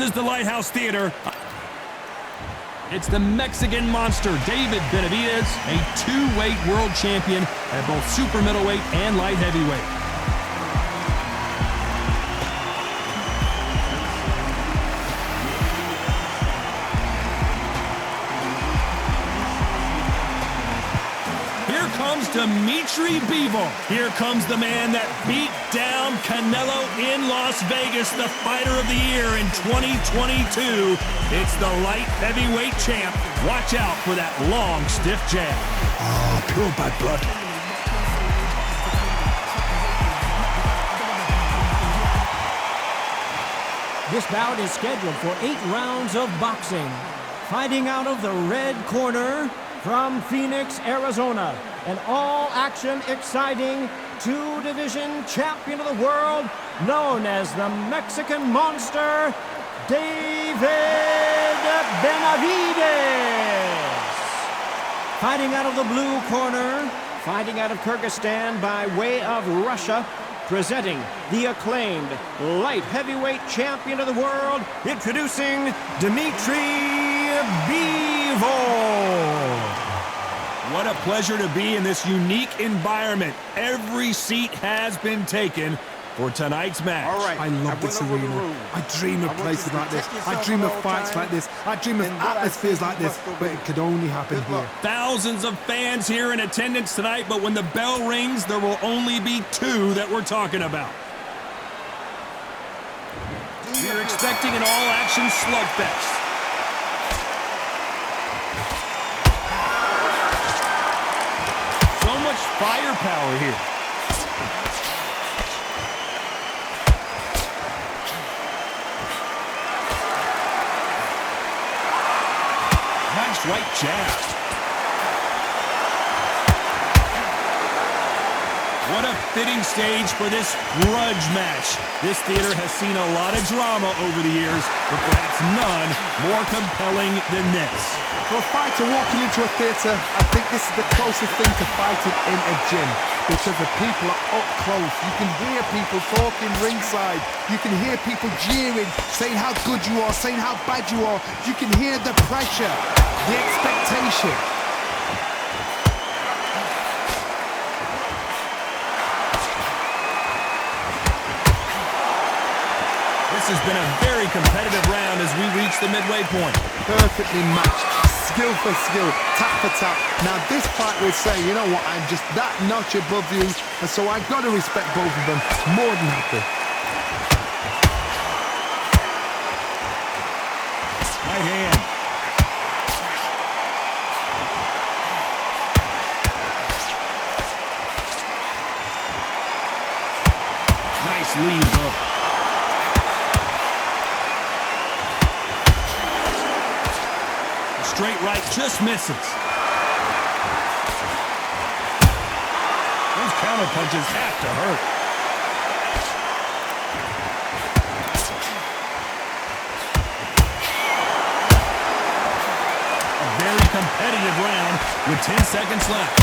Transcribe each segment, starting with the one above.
This is the Lighthouse Theater. It's the Mexican monster, David Benavidez, a two-weight world champion at both super middleweight and light heavyweight. Here comes Dimitri Bivol. Here comes the man that beat down Canelo in Las Vegas, the fighter of the year in 2022. It's the light heavyweight champ. Watch out for that long, stiff jab. Oh, pure bad blood. This bout is scheduled for 8 rounds of boxing. Fighting out of the red corner from Phoenix, Arizona, an all-action, exciting two-division champion of the world, known as the Mexican Monster, David Benavidez. Fighting out of the blue corner, fighting out of Kyrgyzstan by way of Russia, presenting the acclaimed light heavyweight champion of the world, introducing Dimitri Bivol. What a pleasure to be in this unique environment. Every seat has been taken for tonight's match. All right. I love this arena. I dream of places like this. I dream of fights like this. I dream of atmospheres like this, but it could only happen here. Thousands of fans here in attendance tonight, but when the bell rings, there will only be 2 that we're talking about. We're expecting an all-action slugfest. So much firepower here. Nice right jab. What a fitting stage for this grudge match. This theater has seen a lot of drama over the years, but perhaps none more compelling than this. For a fighter walking into a theatre, I think this is the closest thing to fighting in a gym, because the people are up close. You can hear people talking ringside. You can hear people jeering, saying how good you are, saying how bad you are. You can hear the pressure, the expectation. This has been a very competitive round as we reach the midway point. Perfectly matched, skill for skill, tap for tap. Now this fight will say, you know what, I'm just that notch above you, and so I've got to respect both of them more than happy. Right hand. Nice lead hook. Straight right just misses. Those counter punches have to hurt. A very competitive round with 10 seconds left.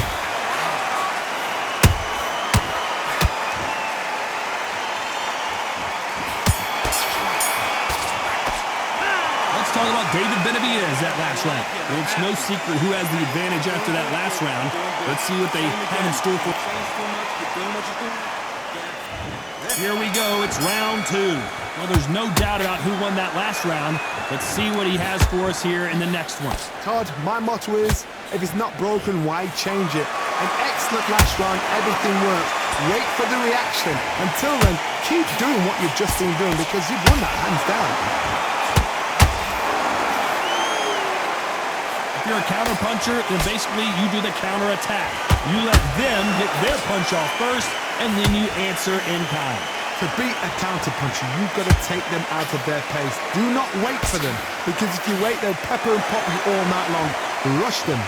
Talk about David Benavidez that last round. It's no secret who has the advantage after that last round. Let's see what they have in store for. Here we go. It's round 2. Well, there's no doubt about who won that last round. Let's see what he has for us here in the next one. Todd, my motto is, if it's not broken, why change it? An excellent last round. Everything worked. Wait for the reaction. Until then, keep doing what you've just been doing, because you've won that hands down. If you're a counter puncher, then basically you do the counter attack. You let them get their punch off first, and then you answer in kind. To beat a counter puncher, you've got to take them out of their pace. Do not wait for them, because if you wait, they'll pepper and pop you all night long. Rush them.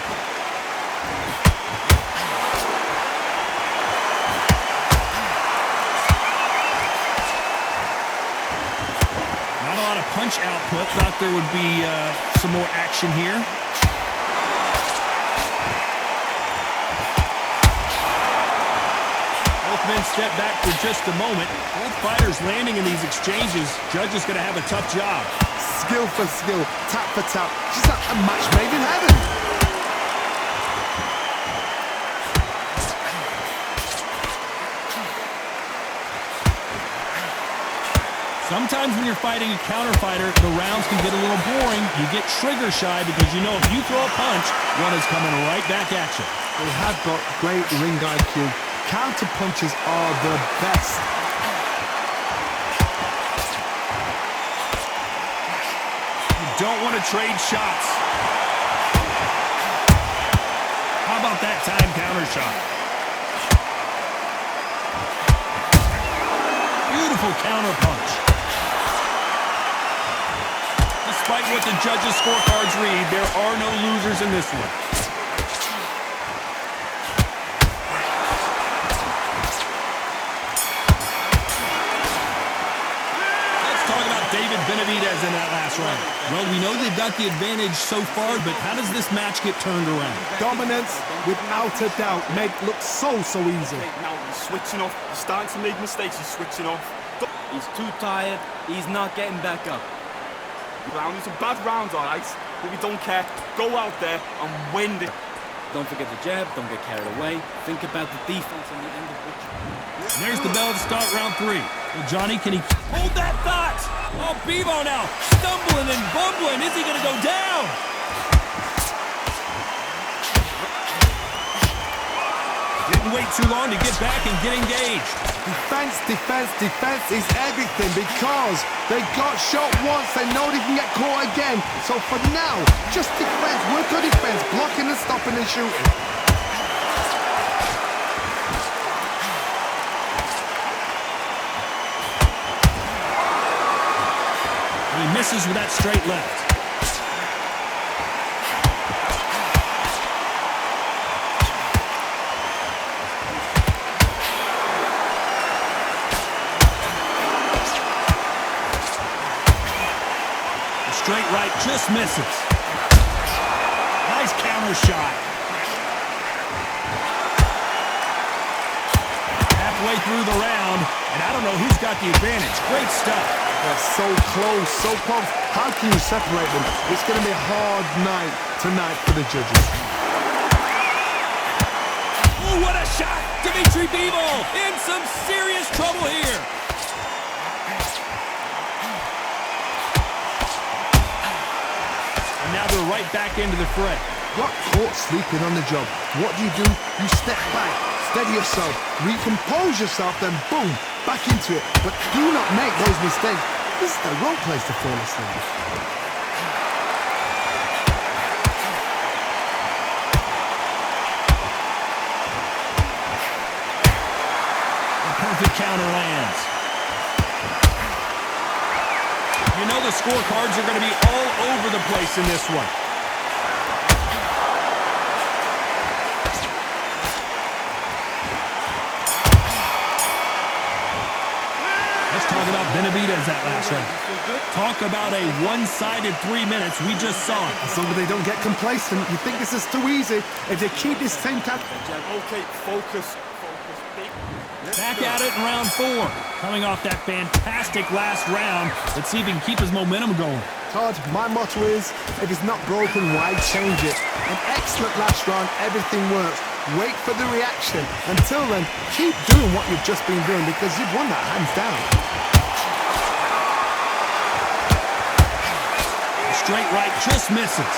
Not a lot of punch output. Thought there would be some more action here. Men step back for just a moment. Both fighters landing in these exchanges. Judge is going to have a tough job. skill for skill, tap for tap. She's like a match made in heaven. Sometimes when you're fighting a counter fighter, the rounds can get a little boring. You get trigger shy because you know if you throw a punch, one is coming right back at you. They have got great ring IQ. Counter punches are the best. You don't want to trade shots. How about that time counter shot? Beautiful counter punch. Despite what the judges' scorecards read, there are no losers in this one. Let's talk about David Benavidez in that last round. Well, we know they've got the advantage so far, but how does this match get turned around? Dominance, without a doubt, made it look so easy. Now he's switching off. He's starting to make mistakes. He's switching off. He's too tired. He's not getting back up. Round is a bad round, all right? But we don't care. Go out there and win it. Don't forget the jab. Don't get carried away. Think about the defense on the end of which. There's the bell to start round 3. Well, Johnny, can he hold that thought? Oh, Bivol now stumbling and bumbling. Is he going to go down? Didn't wait too long to get back and get engaged. Defense, defense, defense is everything because they got shot once. They know they can get caught again. So for now, just defense, work on defense, blocking and stopping and shooting. He misses with that straight left. Straight right just misses. Nice counter shot. Halfway through the round, and I don't know who's got the advantage. Great stuff. They're so close, so close. How can you separate them? It's going to be a hard night tonight for the judges. Oh, what a shot! Dimitri Bivol in some serious trouble here. Now they're right back into the fray. Got caught sleeping on the job. What do? You step back, steady yourself, recompose yourself, then boom, back into it. But do not make those mistakes. This is the wrong place to fall asleep. A perfect counter lands. You know the scorecards are going to be all over the place in this one. Let's talk about Benavidez that last round. Talk about a one-sided 3 minutes. We just saw it. As long as they don't get complacent, you think this is too easy. If they keep this same type... Okay, focus. Back at it in round 4. Coming off that fantastic last round. Let's see if he can keep his momentum going. Todd, my motto is, if it's not broken, why change it? An excellent last round, everything works. Wait for the reaction. Until then, keep doing what you've just been doing because you've won that hands down. Straight right just misses.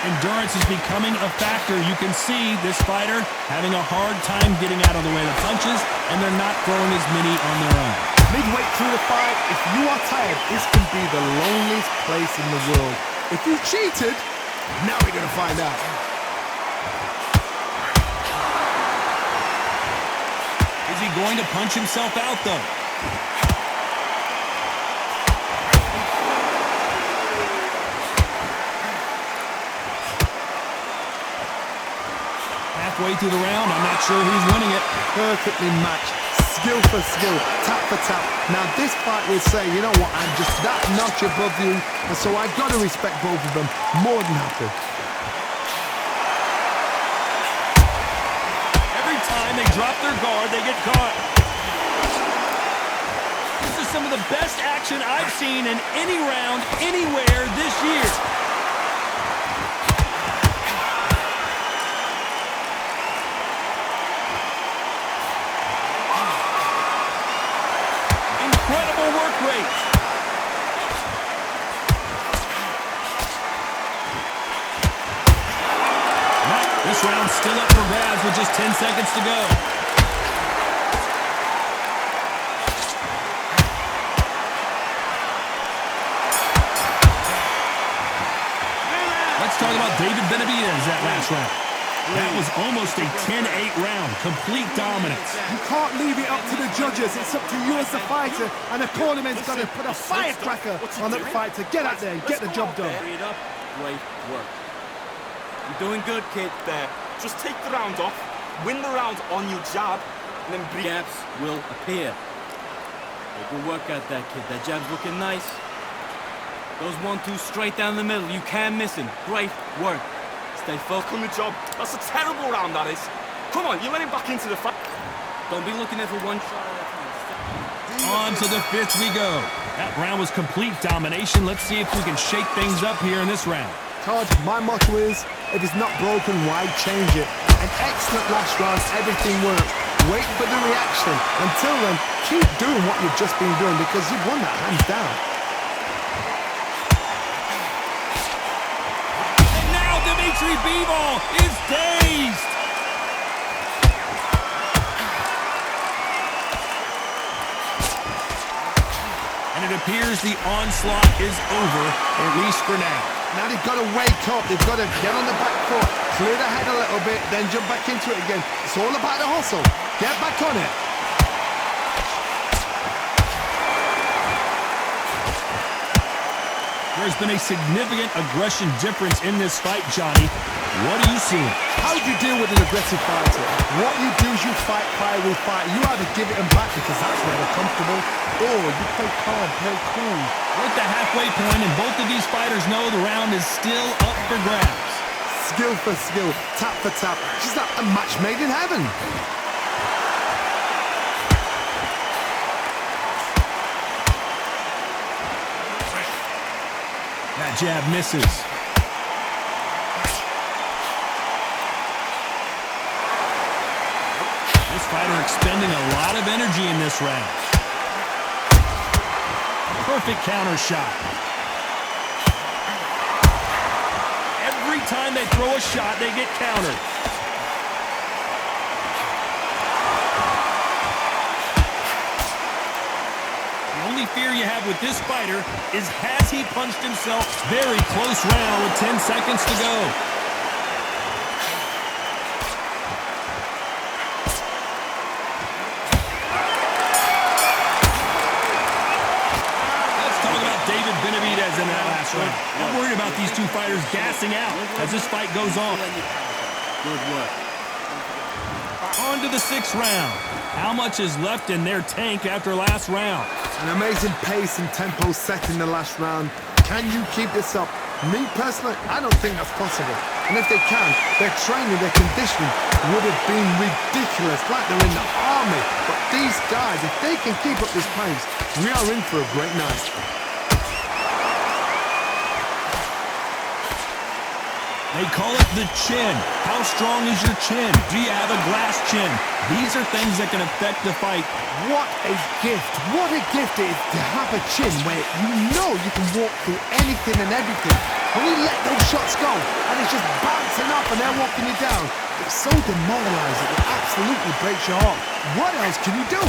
Endurance is becoming a factor. You can see this fighter having a hard time getting out of the way of the punches, and they're not throwing as many on their own. Midway through the fight, if you are tired, this can be the loneliest place in the world. If you cheated, now we're going to find out. Is he going to punch himself out, though? Halfway through the round, I'm not sure who's winning it. Perfectly matched, skill for skill, tap for tap. Now this fight will say, you know what, I'm just that notch above you, and so I got to respect both of them more than happy. they drop their guard, they get caught. This is some of the best action I've seen in any round, anywhere this year. Incredible work rate. This round's still up for grabs with just 10 seconds to go. Let's talk about David Benavidez that last round. That was almost a 10-8 round, complete dominance. You can't leave it up to the judges. It's up to you as the fighter, and the tournament's got to put a firecracker on the fighter. Get out there and get the job done. Read up. Great work. You're doing good, kid. There. Just take the round off, win the round on your jab, and then breathe. Jabs will appear. Good work out there, kid. That jab's looking nice. Those 1-2 straight down the middle. You can't miss him. Great work. Stay focused On the job. That's a terrible round, that is. Come on, you're letting back into the fight. Don't be looking there for one shot at a time. On to the fifth we go. That round was complete domination. Let's see if we can shake things up here in this round. Todd, my motto is, if it's not broken, why change it? An excellent last round, everything worked. Wait for the reaction. Until then, keep doing what you've just been doing because you've won that hands down. And now Dimitri Bivol is dazed. And it appears the onslaught is over, at least for now. Now they've got to wake up. They've got to get on the back foot, clear the head a little bit, then jump back into it again. It's all about the hustle. Get back on it. There's been a significant aggression difference in this fight, Johnny. What are you seeing? How do you deal with an aggressive fighter? What you do is you fight fire with fire. You either give it them back because that's where they're comfortable, or you play calm, play cool. We're at the halfway point, and both of these fighters know the round is still up for grabs. Skill for skill, tap for tap. She's like a match made in heaven. That jab misses. This fighter expending a lot of energy in this round. Perfect counter shot. Every time they throw a shot, they get countered. The only fear you have with this fighter is has he punched himself? Very close round with 10 seconds to go. David Benavidez in that last round. I'm worried about these two fighters gassing out as this fight goes on. Good work. On to the sixth round. How much is left in their tank after last round? An amazing pace and tempo set in the last round. Can you keep this up? Me personally, I don't think that's possible. And if they can, their training, their conditioning would have been ridiculous, like they're in the army. But these guys, if they can keep up this pace, we are in for a great night. They call it the chin. How strong is your chin? Do you have a glass chin? These are things that can affect the fight. What a gift. What a gift it is to have a chin where you know you can walk through anything and everything. When you let those shots go and it's just bouncing up and they're walking you down, it's so demoralizing. It absolutely breaks your heart. What else can you do?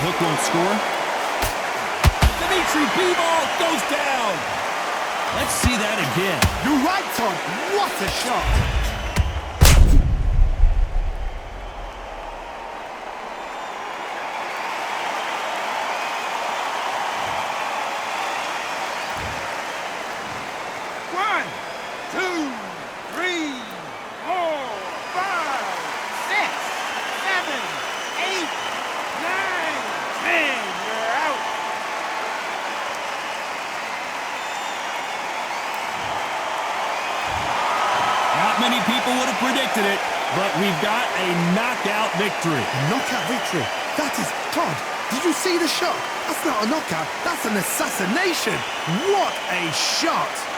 Hook won't score. Dimitri Bivol goes down. Let's see that again. You're right, Todd. What a shot. One, two, 3, 4, 5, 6, 7, 8, 9, 10. You're out. many people would have predicted it, but we've got a knockout victory. A knockout victory. That is... Todd, did you see the shot? That's not a knockout. That's an assassination. What a shot.